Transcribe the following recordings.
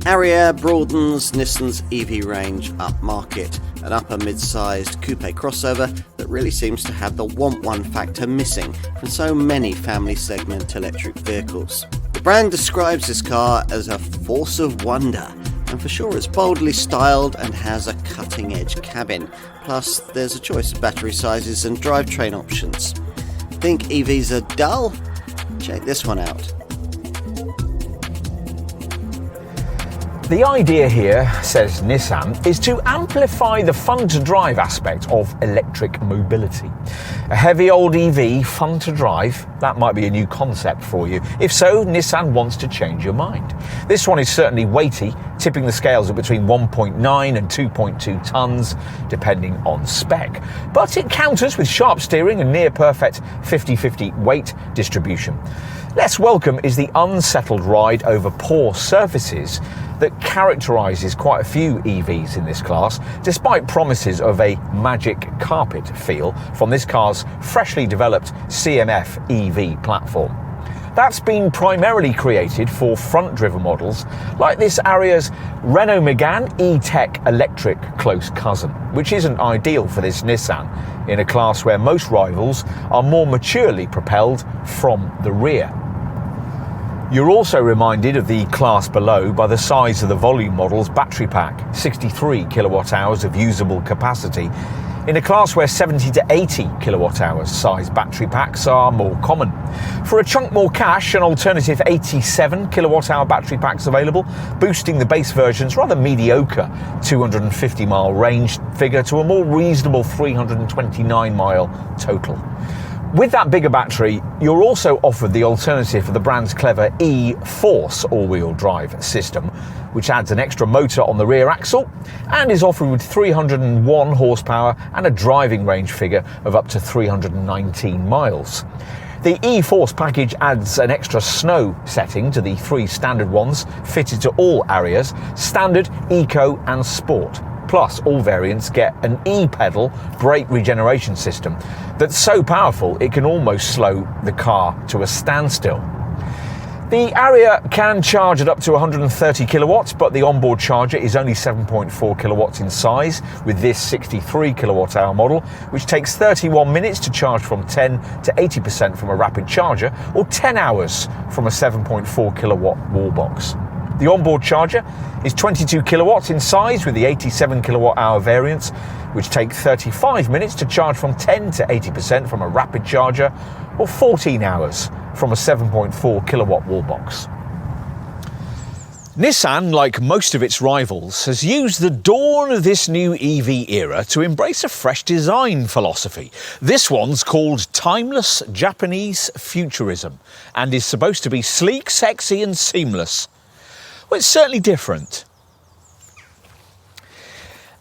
Ariya broadens Nissan's EV range upmarket, an upper mid-sized coupe crossover that really seems to have the want one factor missing from so many family segment electric vehicles. The brand describes this car as a force of wonder, and for sure it's boldly styled and has a cutting-edge cabin. Plus, there's a choice of battery sizes and drivetrain options. Think EVs are dull? Check this one out. The idea here, says Nissan, is to amplify the fun-to-drive aspect of electric mobility. A heavy old EV, fun to drive, that might be a new concept for you. If so, Nissan wants to change your mind. This one is certainly weighty, tipping the scales at between 1.9 and 2.2 tonnes, depending on spec. But it counters with sharp steering and near-perfect 50-50 weight distribution. Less welcome is the unsettled ride over poor surfaces that characterises quite a few EVs in this class, despite promises of a magic carpet feel from this car's freshly developed CMF EV platform. That's been primarily created for front-driven models like this Ariya's Renault Megane E-Tech electric close cousin, which isn't ideal for this Nissan in a class where most rivals are more maturely propelled from the rear. You're also reminded of the class below by the size of the volume model's battery pack, 63 kilowatt hours of usable capacity, in a class where 70 to 80 kilowatt hours size battery packs are more common. For a chunk more cash, an alternative 87 kilowatt hour battery pack's available, boosting the base version's rather mediocre 250 mile range figure to a more reasonable 329 mile total. With that bigger battery, you're also offered the alternative for the brand's clever E-Force all-wheel drive system, which adds an extra motor on the rear axle and is offered with 301 horsepower and a driving range figure of up to 319 miles. The E-Force package adds an extra snow setting to the three standard ones fitted to all Ariyas, Standard, Eco and Sport. Plus, all variants get an e-pedal brake regeneration system that's so powerful it can almost slow the car to a standstill. The Ariya can charge at up to 130 kilowatts, but the onboard charger is only 7.4 kilowatts in size with this 63 kilowatt hour model, which takes 31 minutes to charge from 10 to 80% from a rapid charger, or 10 hours from a 7.4 kilowatt wall box. The onboard charger is 22 kilowatts in size with the 87 kilowatt hour variants, which take 35 minutes to charge from 10 to 80% from a rapid charger, or 14 hours from a 7.4 kilowatt wall box. Nissan, like most of its rivals, has used the dawn of this new EV era to embrace a fresh design philosophy. This one's called Timeless Japanese Futurism and is supposed to be sleek, sexy and seamless. Well, it's certainly different.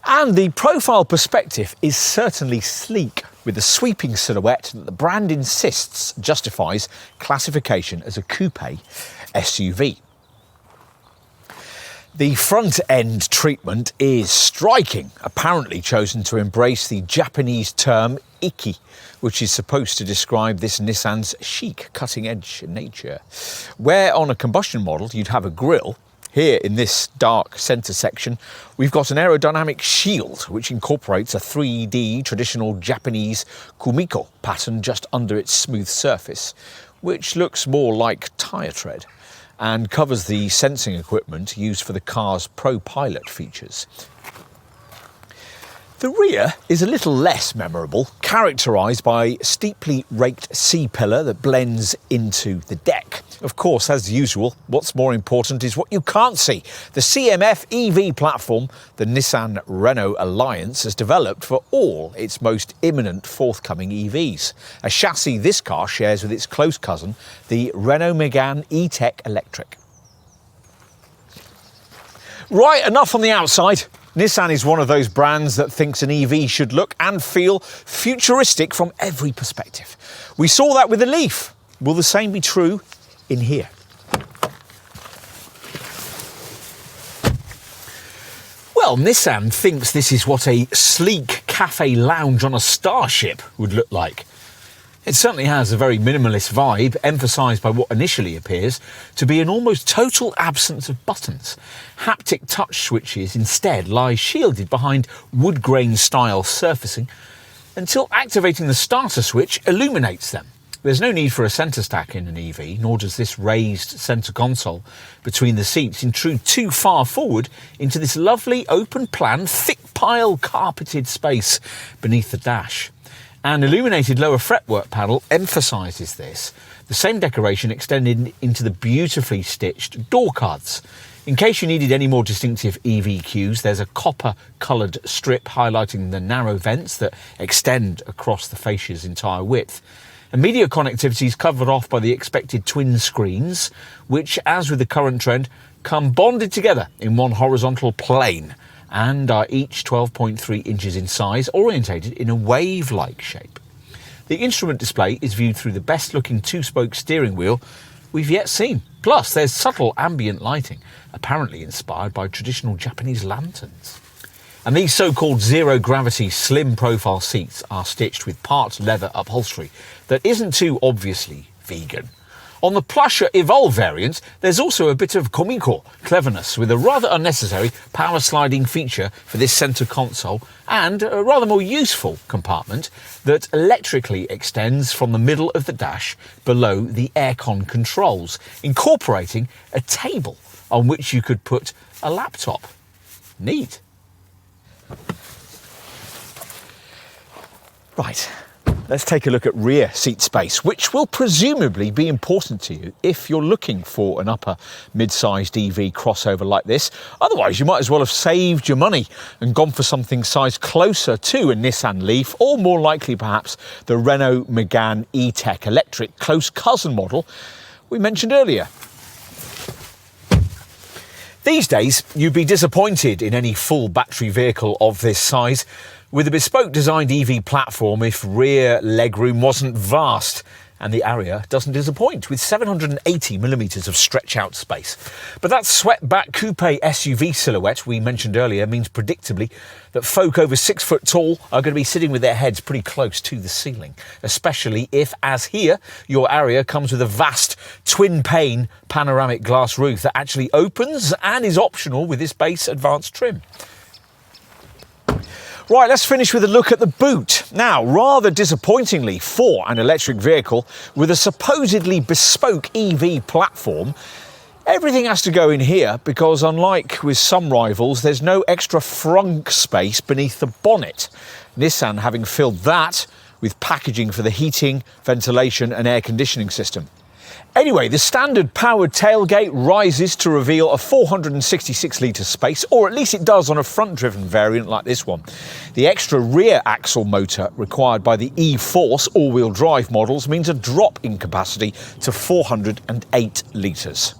And the profile perspective is certainly sleek, with the sweeping silhouette that the brand insists justifies classification as a coupe SUV. The front-end treatment is striking, apparently chosen to embrace the Japanese term iki, which is supposed to describe this Nissan's chic, cutting-edge nature. Where on a combustion model you'd have a grille, here in this dark centre section, we've got an aerodynamic shield which incorporates a 3D traditional Japanese kumiko pattern just under its smooth surface, which looks more like tyre tread, and covers the sensing equipment used for the car's ProPilot features. The rear is a little less memorable, characterised by steeply raked C-pillar that blends into the deck. Of course, as usual, what's more important is what you can't see. The CMF EV platform the Nissan Renault Alliance has developed for all its most imminent forthcoming EVs. A chassis this car shares with its close cousin, the Renault Megane E-Tech Electric. Right, enough on the outside. Nissan is one of those brands that thinks an EV should look and feel futuristic from every perspective. We saw that with the Leaf. Will the same be true in here? Well, Nissan thinks this is what a sleek cafe lounge on a starship would look like. It certainly has a very minimalist vibe, emphasised by what initially appears to be an almost total absence of buttons. Haptic touch switches instead lie shielded behind wood grain style surfacing until activating the starter switch illuminates them. There's no need for a centre stack in an EV, nor does this raised centre console between the seats intrude too far forward into this lovely open plan, thick pile carpeted space beneath the dash. An illuminated lower fretwork panel emphasises this, the same decoration extended into the beautifully stitched door cards. In case you needed any more distinctive EV cues, there's a copper-coloured strip highlighting the narrow vents that extend across the fascia's entire width. And media connectivity is covered off by the expected twin screens, which, as with the current trend, come bonded together in one horizontal plane and are each 12.3 inches in size, orientated in a wave-like shape. The instrument display is viewed through the best-looking two-spoke steering wheel we've yet seen. Plus, there's subtle ambient lighting, apparently inspired by traditional Japanese lanterns. And these so-called zero-gravity slim-profile seats are stitched with part leather upholstery that isn't too obviously vegan. On the plusher Evolve variant, there's also a bit of comico cleverness with a rather unnecessary power sliding feature for this centre console and a rather more useful compartment that electrically extends from the middle of the dash below the aircon controls, incorporating a table on which you could put a laptop. Neat. Right. Let's take a look at rear seat space, which will presumably be important to you if you're looking for an upper mid-sized EV crossover like this. Otherwise, you might as well have saved your money and gone for something sized closer to a Nissan Leaf, or more likely perhaps the Renault Megane E-Tech electric close cousin model we mentioned earlier. These days, you'd be disappointed in any full battery vehicle of this size with a bespoke designed EV platform if rear legroom wasn't vast. And the Ariya doesn't disappoint with 780mm of stretch out space. But that swept-back coupe SUV silhouette we mentioned earlier means predictably that folk over 6 foot tall are going to be sitting with their heads pretty close to the ceiling, especially if, as here, your Ariya comes with a vast twin-pane panoramic glass roof that actually opens and is optional with this base advanced trim. Right, let's finish with a look at the boot. Now, rather disappointingly for an electric vehicle with a supposedly bespoke EV platform, everything has to go in here because, unlike with some rivals, there's no extra frunk space beneath the bonnet. Nissan having filled that with packaging for the heating, ventilation and air conditioning system. Anyway, the standard powered tailgate rises to reveal a 466-litre space, or at least it does on a front-driven variant like this one. The extra rear axle motor required by the E-Force all-wheel drive models means a drop in capacity to 408 litres.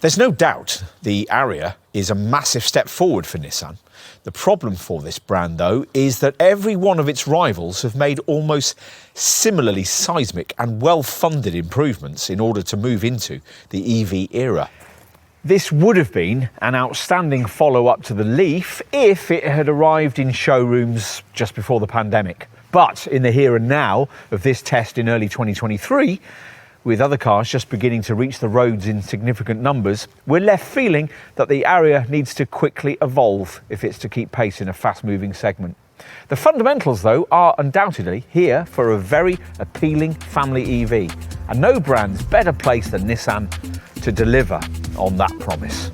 There's no doubt the Ariya is a massive step forward for Nissan. The problem for this brand, though, is that every one of its rivals have made almost similarly seismic and well-funded improvements in order to move into the EV era. This would have been an outstanding follow-up to the Leaf if it had arrived in showrooms just before the pandemic. But in the here and now of this test in early 2023, with other cars just beginning to reach the roads in significant numbers, we're left feeling that the Ariya needs to quickly evolve if it's to keep pace in a fast-moving segment. The fundamentals, though, are undoubtedly here for a very appealing family EV, and no brand's better placed than Nissan to deliver on that promise.